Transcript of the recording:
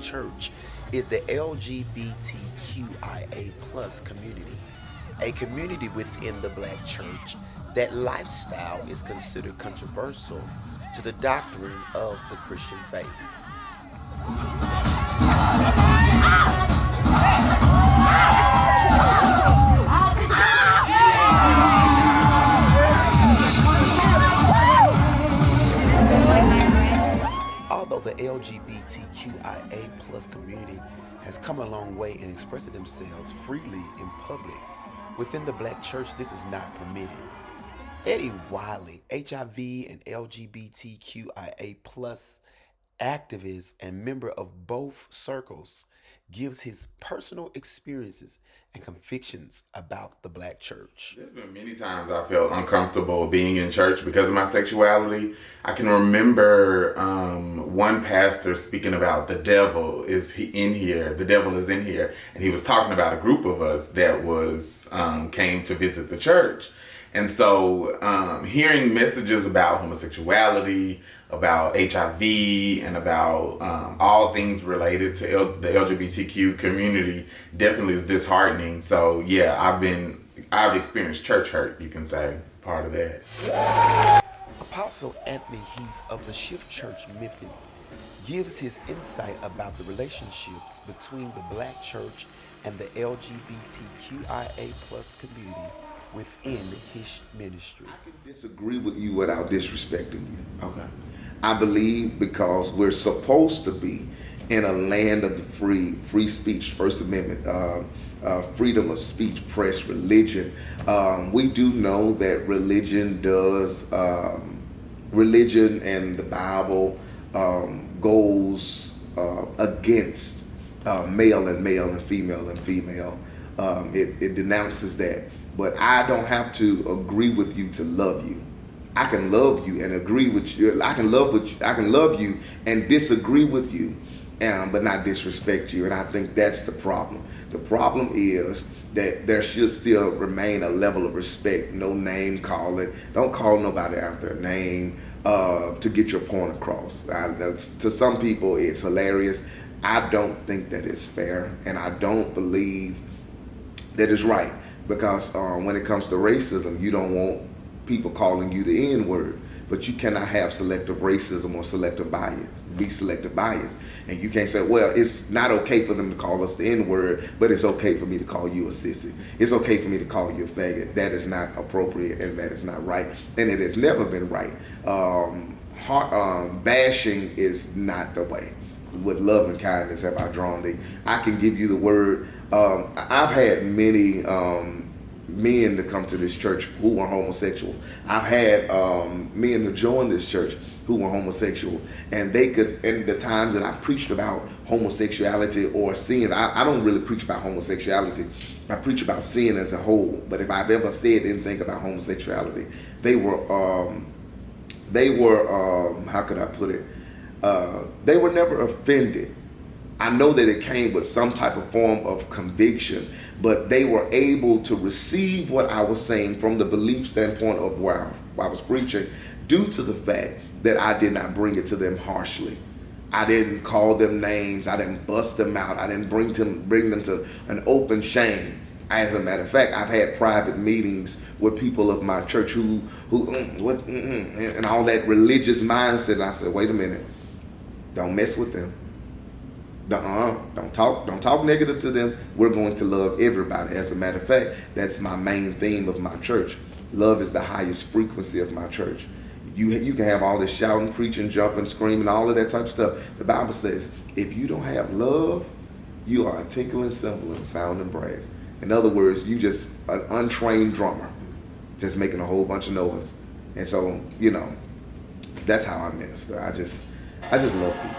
church is the LGBTQIA plus community, a community within the Black church that lifestyle is considered controversial to the doctrine of the Christian faith. Although the LGBTQIA plus community has come a long way in expressing themselves freely in public, within the Black church this is not permitted. Eddie Wiley, HIV and LGBTQIA plus activist and member of both circles, gives his personal experiences and convictions about the Black church. There's been many times I felt uncomfortable being in church because of my sexuality. I can remember one pastor speaking about the devil is in here, the devil is in here, and he was talking about a group of us that was came to visit the church. And so hearing messages about homosexuality, about HIV, and about all things related to the LGBTQ community definitely is disheartening. So yeah, I've experienced church hurt, you can say, part of that. Apostle Anthony Heath of the Shift Church Memphis gives his insight about the relationships between the Black church and the LGBTQIA plus community within his ministry. I can disagree with you without disrespecting you. Okay. I believe because we're supposed to be in a land of the free speech, First Amendment, freedom of speech, press, religion. We do know that religion and the Bible goes against male and male and female and female. It denounces that. But I don't have to agree with you to love you. I can love you and agree with you. I can love you and disagree with you, but not disrespect you. And I think that's the problem. The problem is that there should still remain a level of respect. No name calling. Don't call nobody out their name to get your point across. To some people, it's hilarious. I don't think that it's fair, and I don't believe that it's right. Because when it comes to racism, you don't want people calling you the N-word, but you cannot have selective racism or selective bias, And you can't say, well, it's not okay for them to call us the N-word, but it's okay for me to call you a sissy. It's okay for me to call you a faggot. That is not appropriate and that is not right. And it has never been right. Bashing is not the way. With love and kindness have I drawn thee. I can give you the word. I've had many men to come to this church who were homosexual. I've had men to join this church who were homosexual, and they could, in the times that I preached about homosexuality or sin, I don't really preach about homosexuality. I preach about sin as a whole. But if I've ever said anything about homosexuality, they were how could I put it? They were never offended. I know that it came with some type of form of conviction, but they were able to receive what I was saying from the belief standpoint of where I was preaching, due to the fact that I did not bring it to them harshly. I didn't call them names. I didn't bust them out. I didn't bring them to an open shame. As a matter of fact, I've had private meetings with people of my church and all that religious mindset. And I said, wait a minute, don't mess with them. Don't talk negative to them. We're going to love everybody. As a matter of fact, that's my main theme of my church. Love is the highest frequency of my church. You can have all this shouting, preaching, jumping, screaming, all of that type of stuff. The Bible says, if you don't have love, you are a tinkling cymbal and sounding brass. In other words, you just an untrained drummer, just making a whole bunch of noise. And so, that's how I minister. I just love people.